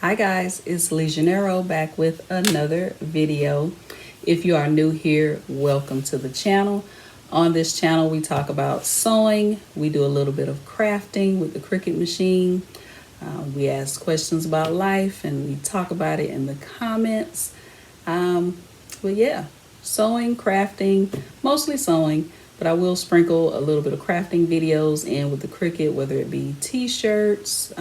Hi guys, it's LeJanaro back with another video. If you are new here, welcome to the channel. On this channel, we talk about sewing. We do a little bit of crafting with the Cricut machine. We ask questions about life and we talk about it in the comments. But yeah, sewing, crafting, mostly sewing, but I will sprinkle a little bit of crafting videos in with the Cricut, whether it be t-shirts,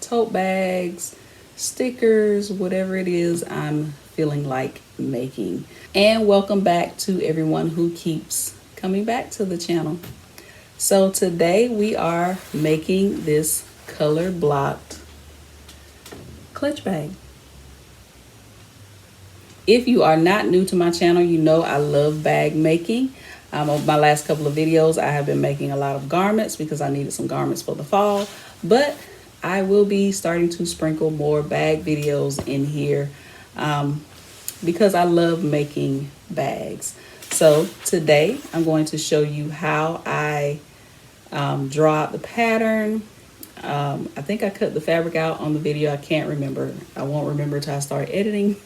tote bags, stickers, whatever it is I'm feeling like making. And welcome back to everyone who keeps coming back to the channel. So today we are making this color blocked clutch bag. If you are not new to my channel, you know I love bag making. On my last couple of videos, I have been making a lot of garments because I needed some garments for the fall, but I will be starting to sprinkle more bag videos in here because I love making bags. So today I'm going to show you how I draw out the pattern. I think I cut the fabric out on the video. I can't remember. I won't remember till I start editing.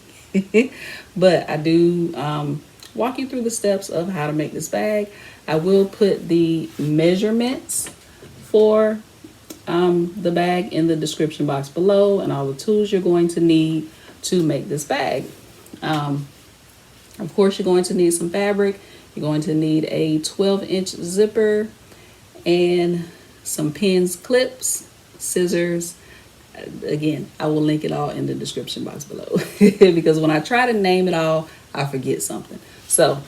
But I do walk you through the steps of how to make this bag. I will put the measurements for the bag in the description box below and all the tools you're going to need to make this bag. Of course, you're going to need some fabric. You're going to need a 12-inch zipper and some pins, clips, scissors. Again, I will link it all in the description box below because when I try to name it all, I forget something. So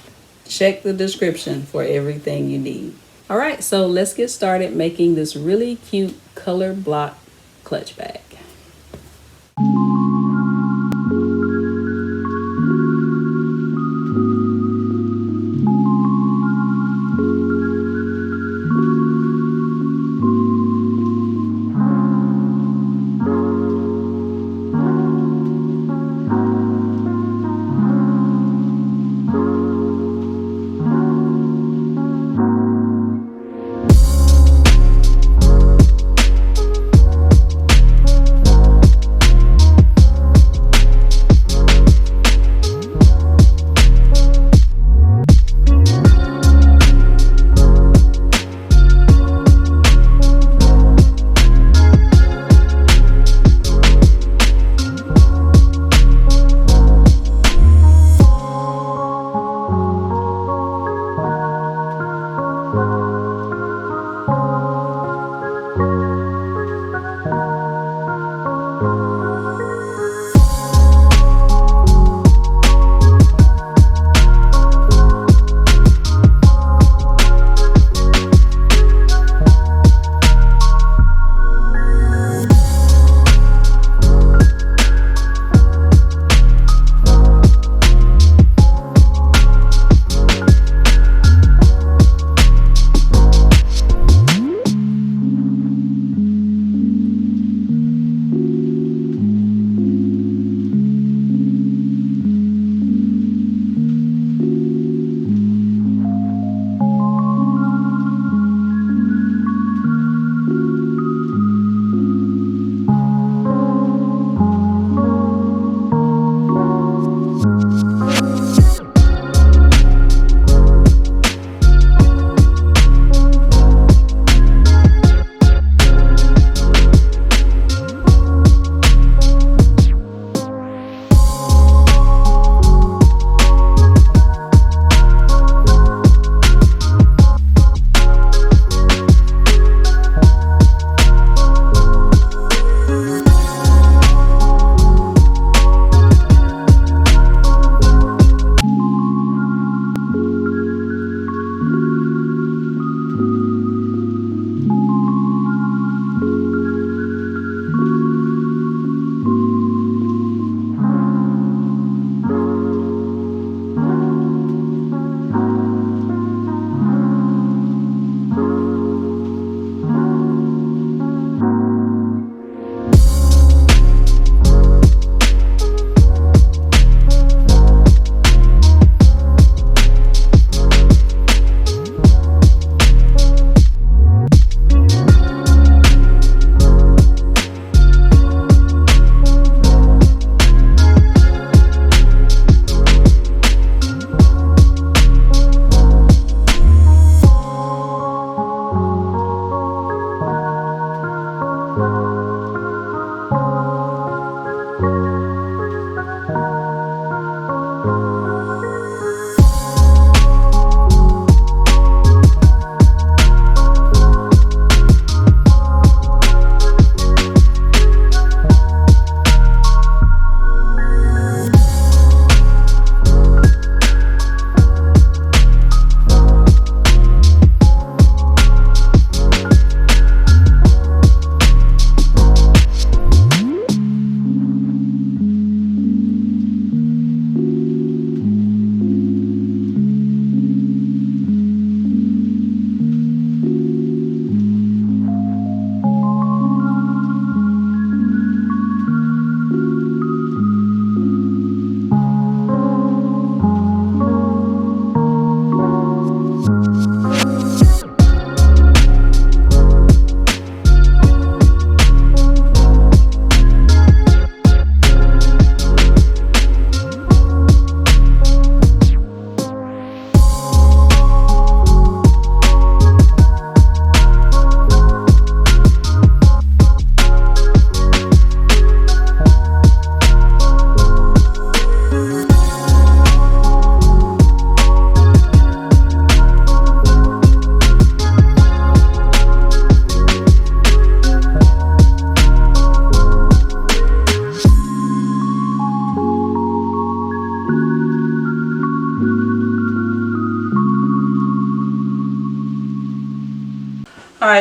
check the description for everything you need. All right, so let's get started making this really cute color block clutch bag.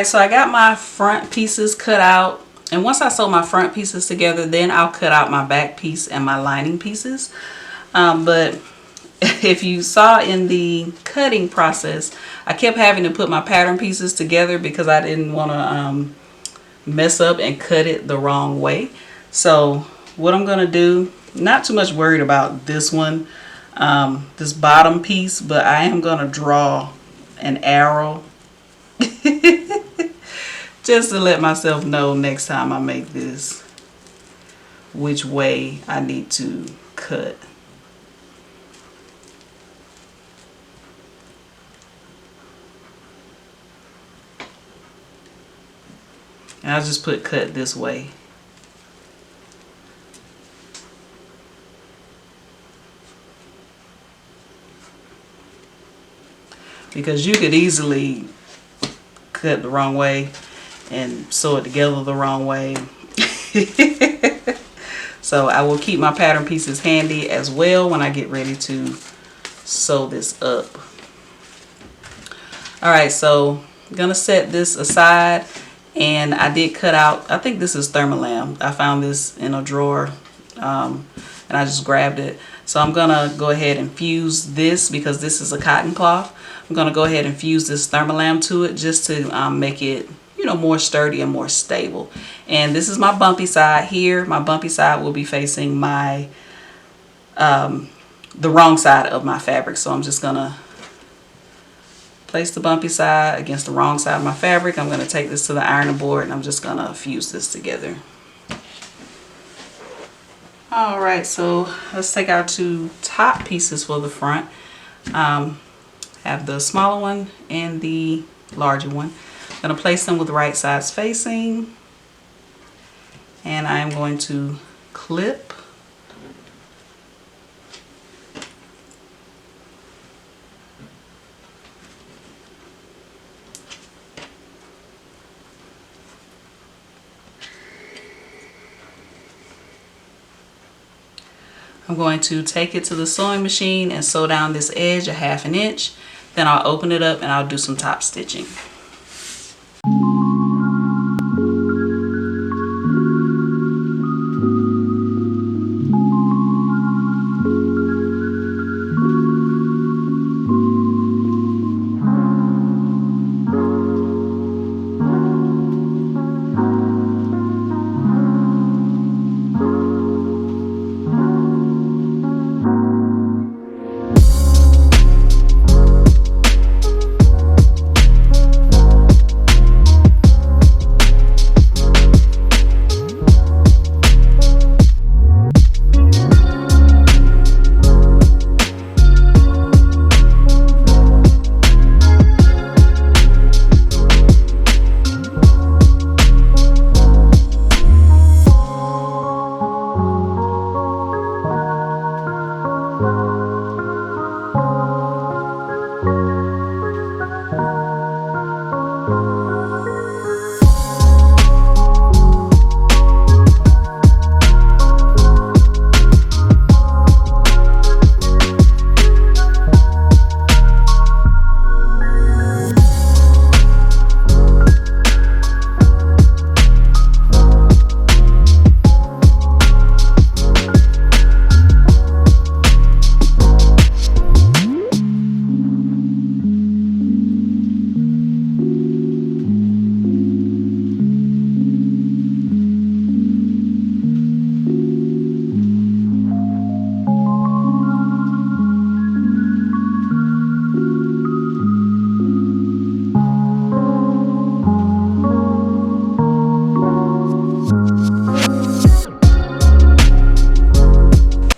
right, so I got my front pieces cut out, and once I sew my front pieces together, then I'll cut out my back piece and my lining pieces. But if you saw in the cutting process, I kept having to put my pattern pieces together because I didn't want to mess up and cut it the wrong way. So what I'm gonna do, not too much worried about this one, this bottom piece, but I am gonna draw an arrow just to let myself know next time I make this which way I need to cut. And I'll just put cut this way. Because you could easily cut the wrong way and sew it together the wrong way. So I will keep my pattern pieces handy as well when I get ready to sew this up. Alright, so I'm gonna set this aside, and I did cut out, I think this is Thermolam. I found this in a drawer and I just grabbed it. So I'm gonna go ahead and fuse this, because this is a cotton cloth. I'm gonna go ahead and fuse this Thermolam to it just to make it, you know, more sturdy and more stable. And this is my bumpy side here. My bumpy side will be facing my the wrong side of my fabric. So I'm just gonna place the bumpy side against the wrong side of my fabric. I'm gonna take this to the ironing board and I'm just gonna fuse this together. All right, so let's take our two top pieces for the front. Have the smaller one and the larger one. I'm going to place them with the right sides facing, and I am going to clip. I'm going to take it to the sewing machine and sew down this edge a 1/2 inch. Then I'll open it up and I'll do some top stitching.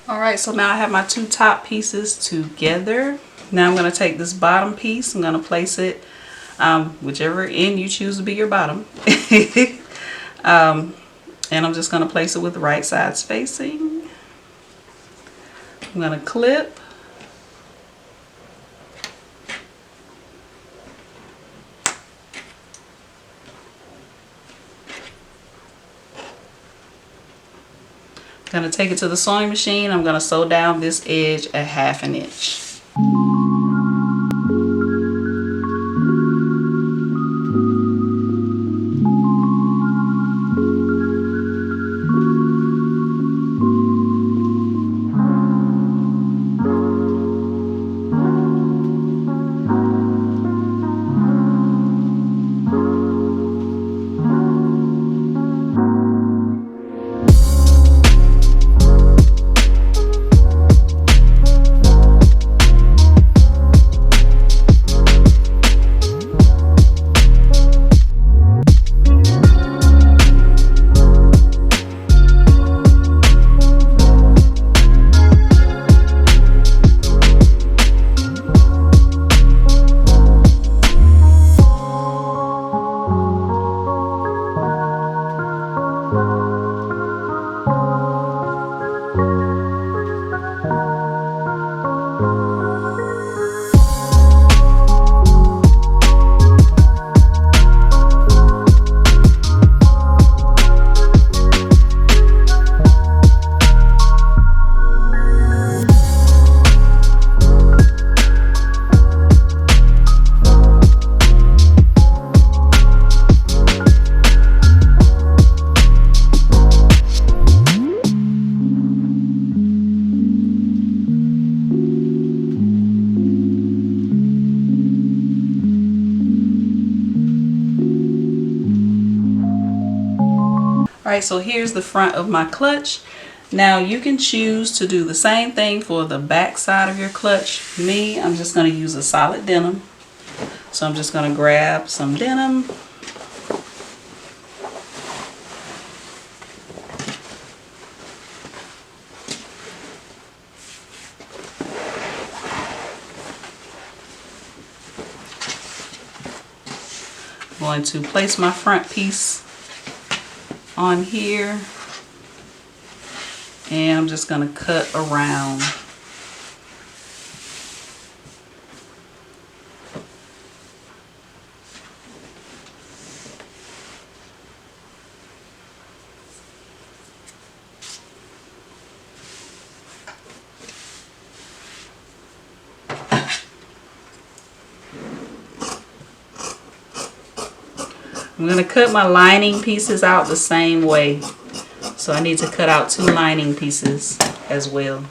Alright, so now I have my two top pieces together. Now I'm going to take this bottom piece, I'm going to place it whichever end you choose to be your bottom. And I'm just going to place it with the right sides facing. I'm going to clip. I'm going to take it to the sewing machine. I'm going to sew down this edge a 1/2 inch. Alright, so here's the front of my clutch. Now you can choose to do the same thing for the back side of your clutch. Me, I'm just going to use a solid denim. So I'm just going to grab some denim. I'm going to place my front piece on here. And I'm just going to cut around. I'm going to cut my lining pieces out the same way. So I need to cut out 2 lining pieces as well.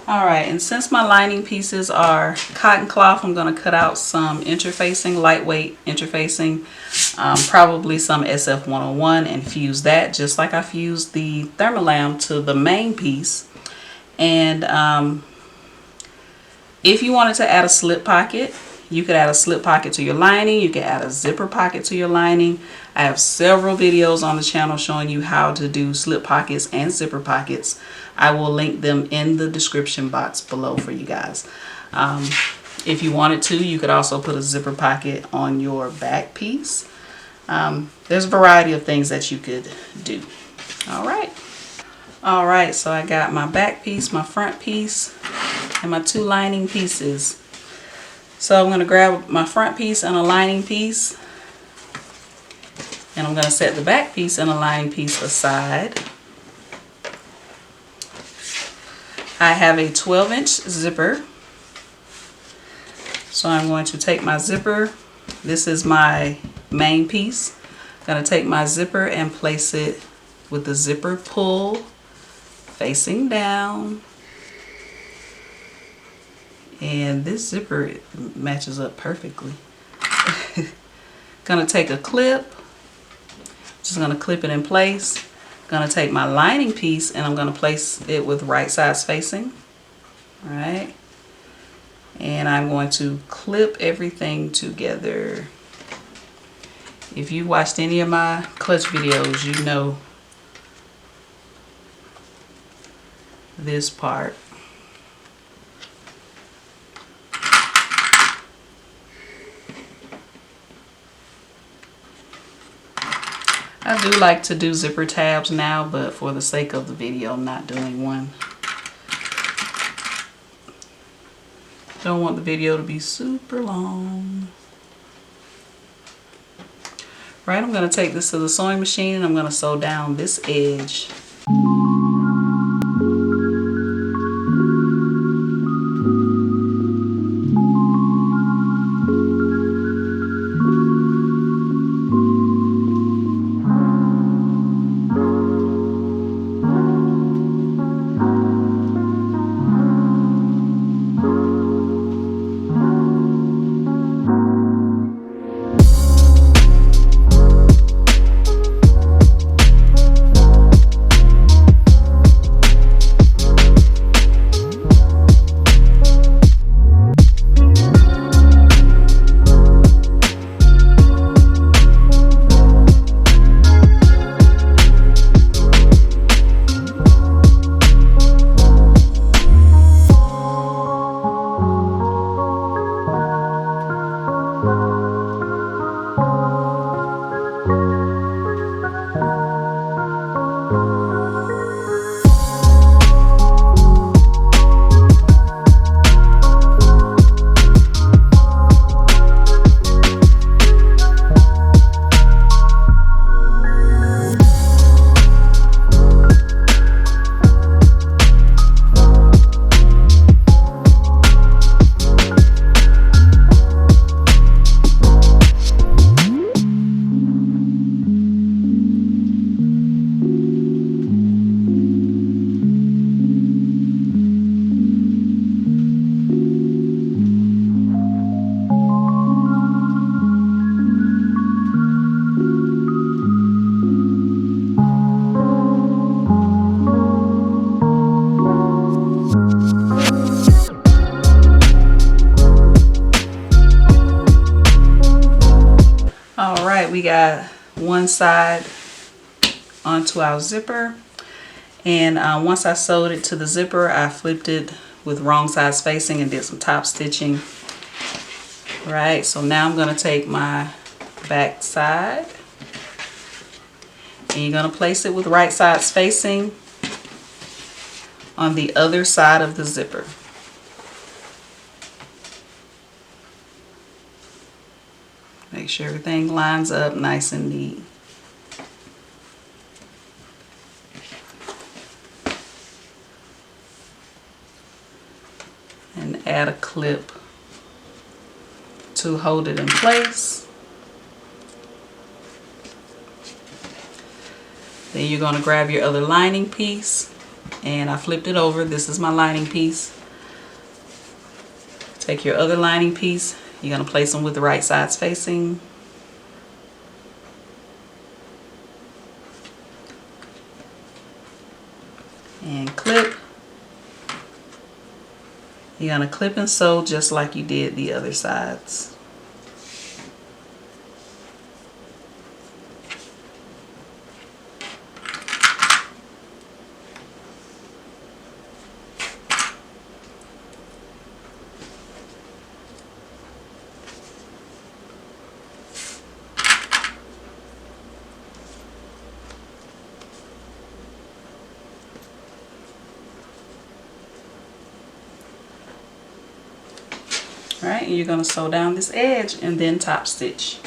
Alright, and since my lining pieces are cotton cloth, I'm going to cut out some interfacing, lightweight interfacing, probably some SF101, and fuse that just like I fused the thermolam to the main piece. And if you wanted to add a slip pocket, you could add a slip pocket to your lining. You could add a zipper pocket to your lining. I have several videos on the channel showing you how to do slip pockets and zipper pockets. I will link them in the description box below for you guys. If you wanted to, you could also put a zipper pocket on your back piece. There's a variety of things that you could do. Alright, so I got my back piece, my front piece, and my 2 lining pieces. So I'm going to grab my front piece and a lining piece, and I'm going to set the back piece and a lining piece aside. I have a 12-inch zipper, so I'm going to take my zipper. This is my main piece. I'm going to take my zipper and place it with the zipper pull facing down. And this zipper matches up perfectly. Gonna take a clip, just gonna clip it in place. Gonna take my lining piece and I'm gonna place it with right sides facing. All right. And I'm going to clip everything together. If you watched any of my clutch videos, you know this part. I do like to do zipper tabs now, but for the sake of the video, I'm not doing one. Don't want the video to be super long. Right, I'm going to take this to the sewing machine and I'm going to sew down this edge. We got one side onto our zipper, and once I sewed it to the zipper, I flipped it with wrong side spacing and did some top stitching. Right, so now I'm going to take my back side and you're going to place it with right side spacing on the other side of the zipper. Make sure everything lines up nice and neat. And add a clip to hold it in place. Then you're going to grab your other lining piece, and I flipped it over. This is my lining piece. Take your other lining piece. You're going to place them with the right side spacing. And clip. You're going to clip and sew just like you did the other sides. Alright, and you're going to sew down this edge and then top stitch.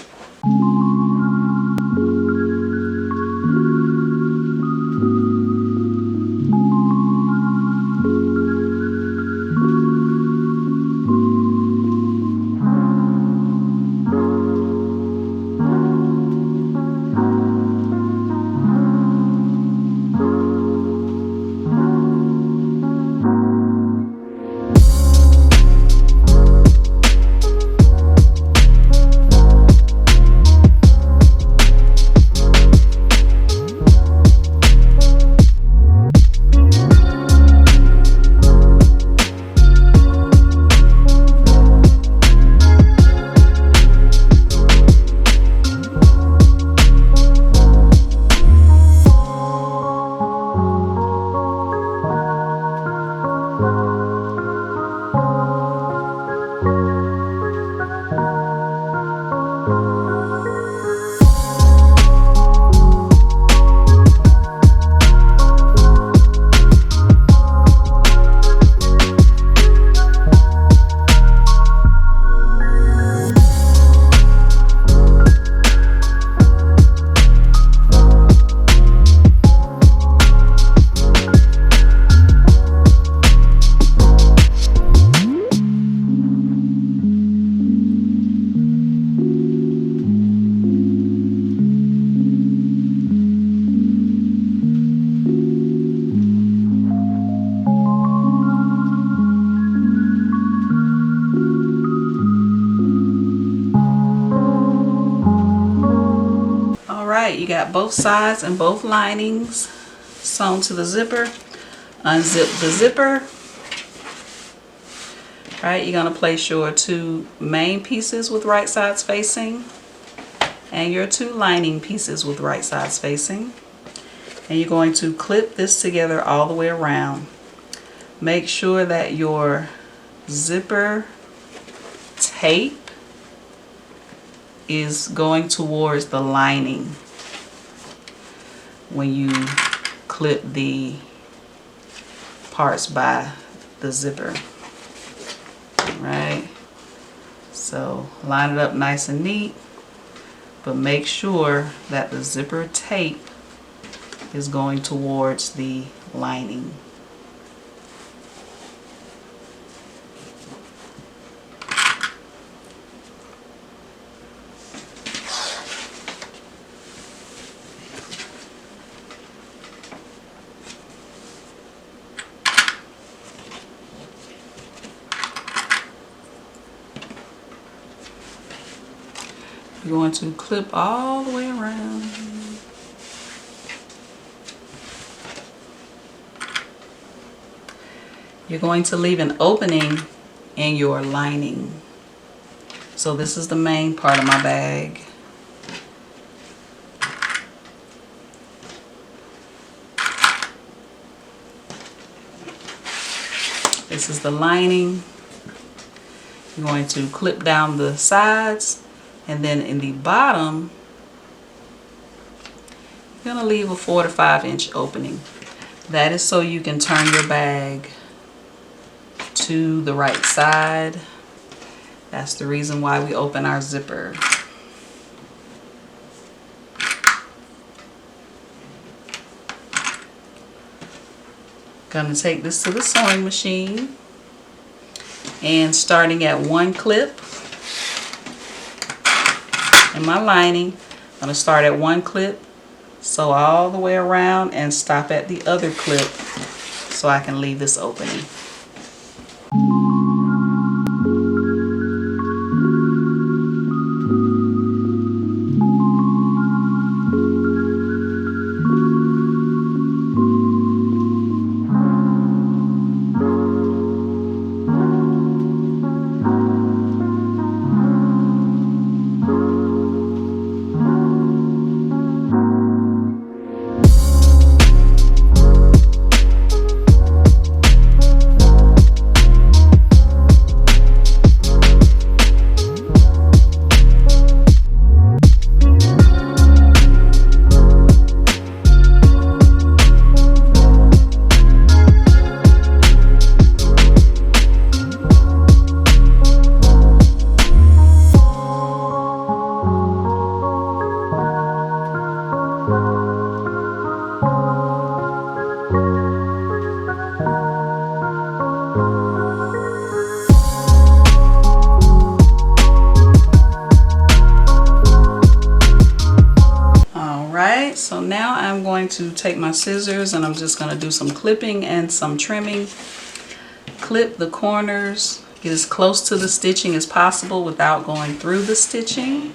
right, you got both sides and both linings sewn to the zipper. Unzip the zipper. All right, you're going to place your 2 main pieces with right sides facing and your 2 lining pieces with right sides facing. And you're going to clip this together all the way around. Make sure that your zipper tape is going towards the lining when you clip the parts by the zipper. Right, so line it up nice and neat, but make sure that the zipper tape is going towards the lining. You're going to clip all the way around. You're going to leave an opening in your lining. So this is the main part of my bag. This is the lining. You're going to clip down the sides, and then in the bottom, you're going to leave a 4 to 5 inch opening. That is so you can turn your bag to the right side. That's the reason why we open our zipper. Gonna take this to the sewing machine, and starting at 1 clip in my lining, I'm gonna start at 1 clip, sew all the way around, and stop at the other clip so I can leave this opening. So now I'm going to take my scissors and I'm just going to do some clipping and some trimming. Clip the corners, get as close to the stitching as possible without going through the stitching.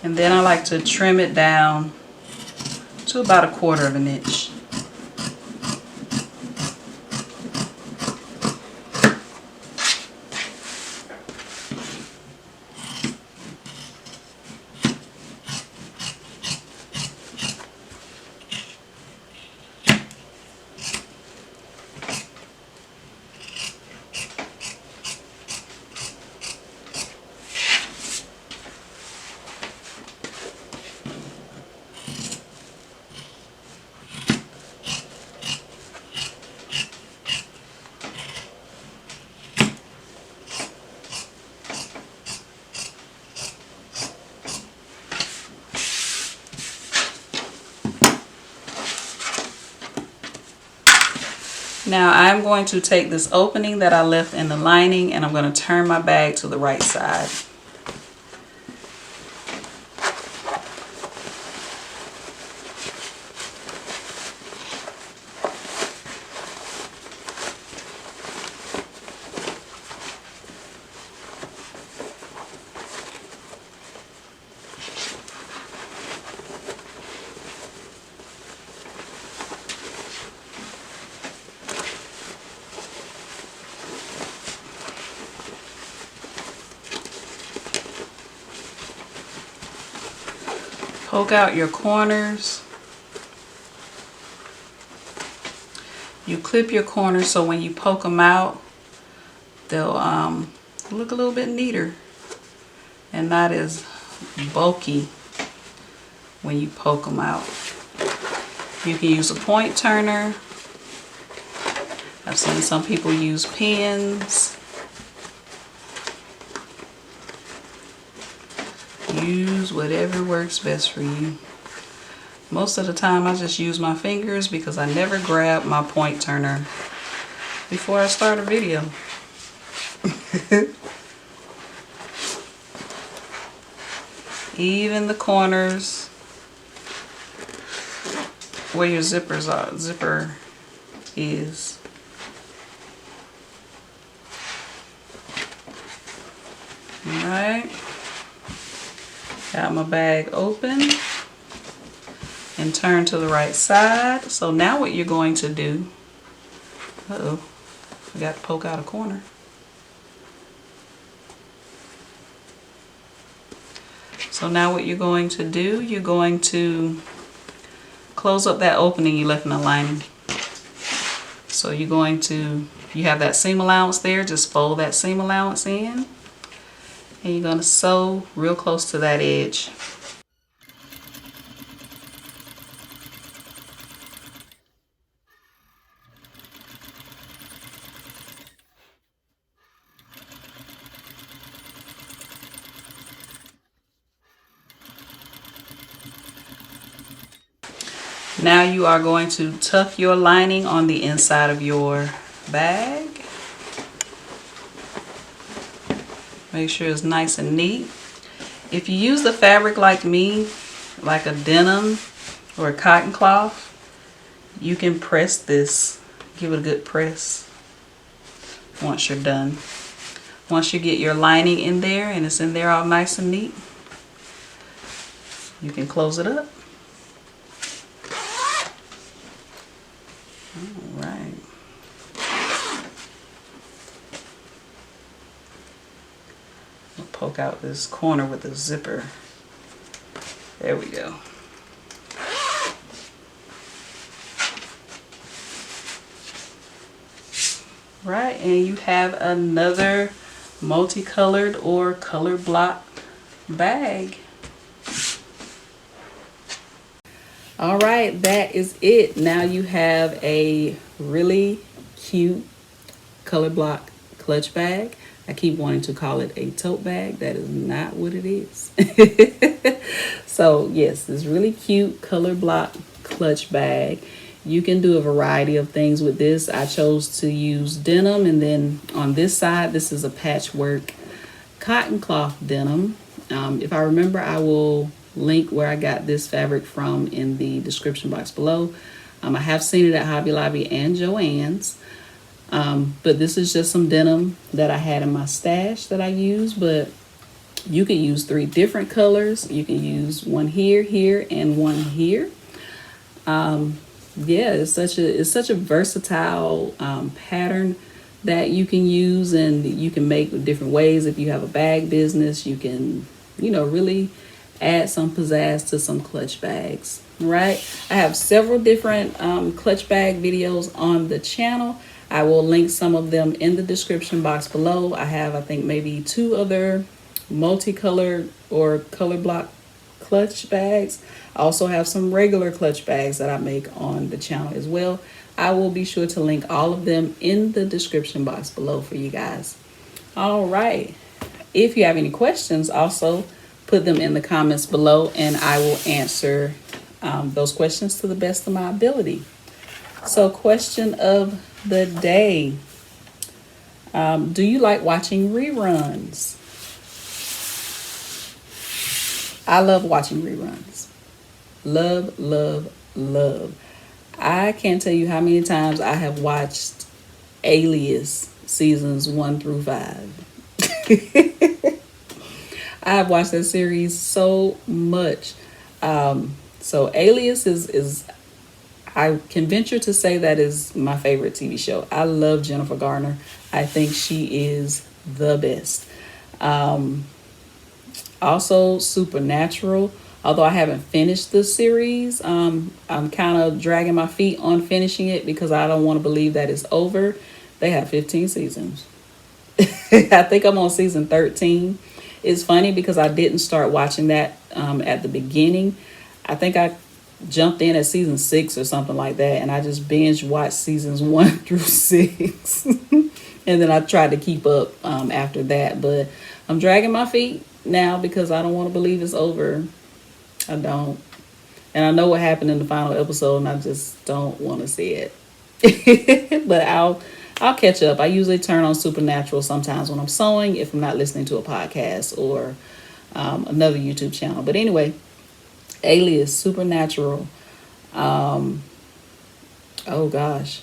And then I like to trim it down to about 1/4 of an inch. Now I'm going to take this opening that I left in the lining and I'm going to turn my bag to the right side. Poke out your corners. You clip your corners so when you poke them out, they'll look a little bit neater and not as bulky when you poke them out. You can use a point turner. I've seen some people use pins. Use whatever works best for you. Most of the time I just use my fingers because I never grab my point turner before I start a video. Even the corners where your zipper is. Alright. Got my bag open and turn to the right side. So now what you're going to do, forgot to poke out a corner. So now what you're going to do, you're going to close up that opening you left in the lining. So you're going to, you have that seam allowance there, just fold that seam allowance in. And you're going to sew real close to that edge. Now you are going to tuck your lining on the inside of your bag. Make sure it's nice and neat. If you use the fabric like me, like a denim or a cotton cloth, you can press this. Give it a good press once you're done. Once you get your lining in there and it's in there all nice and neat, you can close it up. Alright. I'll poke out this corner with the zipper. There we go. Right, and you have another multicolored or color block bag. All right, that is it. Now you have a really cute color block clutch bag. I keep wanting to call it a tote bag. That is not what it is. So yes, this really cute color block clutch bag. You can do a variety of things with this. I chose to use denim, and then on this side, this is a patchwork cotton cloth denim. If I remember, I will link where I got this fabric from in the description box below. I have seen it at Hobby Lobby and Joann's. But this is just some denim that I had in my stash that I use, but you can use 3 different colors. You can use one here, here, and one here. Yeah, it's such a versatile pattern that you can use, and you can make different ways. If you have a bag business, you can, really add some pizzazz to some clutch bags, right? I have several different clutch bag videos on the channel. I will link some of them in the description box below. I have, I think, maybe 2 other multicolored or color block clutch bags. I also have some regular clutch bags that I make on the channel as well. I will be sure to link all of them in the description box below for you guys. All right. If you have any questions, also put them in the comments below, and I will answer those questions to the best of my ability. So, question of the day. Do you like watching reruns? I love watching reruns. Love, love, love. I can't tell you how many times I have watched Alias seasons 1 through 5. I have watched that series so much. So Alias is I can venture to say that is my favorite TV show. I love Jennifer Garner. I think she is the best. Also Supernatural. Although I haven't finished the series, I'm kind of dragging my feet on finishing it because I don't want to believe that it's over. They have 15 seasons. I think I'm on season 13. It's funny because I didn't start watching that at the beginning. I think I jumped in at season 6 or something like that, and I just binge watched seasons 1 through 6. And then I tried to keep up after that. But I'm dragging my feet now because I don't want to believe it's over. I don't. And I know what happened in the final episode, and I just don't want to see it. But I'll catch up. I usually turn on Supernatural sometimes when I'm sewing, if I'm not listening to a podcast or another YouTube channel. But anyway, Alias, Supernatural. Oh gosh.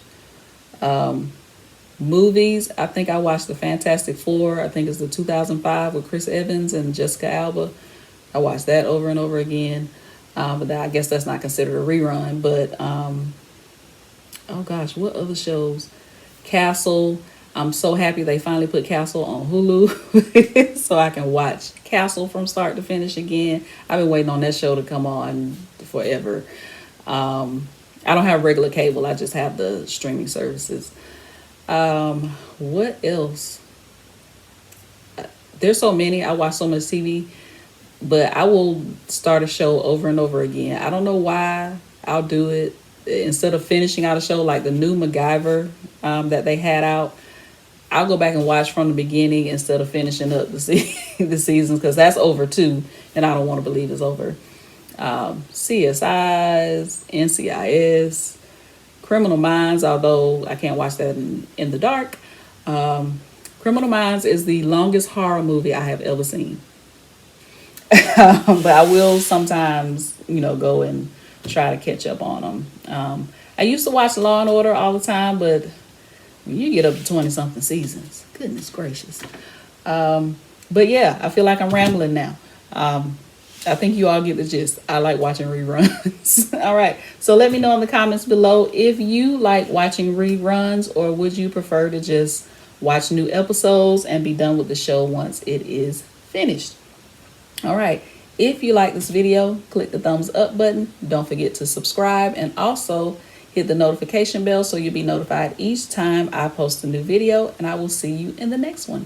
Movies. I think I watched The Fantastic Four. I think it's the 2005 with Chris Evans and Jessica Alba. I watched that over and over again. But I guess that's not considered a rerun. But oh gosh, what other shows? Castle. I'm so happy they finally put Castle on Hulu so I can watch Castle from start to finish again. I've been waiting on that show to come on forever. I don't have regular cable. I just have the streaming services. What else? There's so many. I watch so much TV, but I will start a show over and over again. I don't know why. I'll do it instead of finishing out a show like the new MacGyver that they had out. I'll go back and watch from the beginning instead of finishing up the seasons, because that's over too, and I don't want to believe it's over. CSIs, NCIS, Criminal Minds, although I can't watch that in the dark. Criminal Minds is the longest horror movie I have ever seen. But I will sometimes, go and try to catch up on them. I used to watch Law and Order all the time, but when you get up to 20-something seasons, goodness gracious. But yeah, I feel like I'm rambling now. I think you all get the gist. I like watching reruns. All right. So let me know in the comments below if you like watching reruns, or would you prefer to just watch new episodes and be done with the show once it is finished. All right. If you like this video, click the thumbs up button. Don't forget to subscribe, and also hit the notification bell so you'll be notified each time I post a new video, and I will see you in the next one.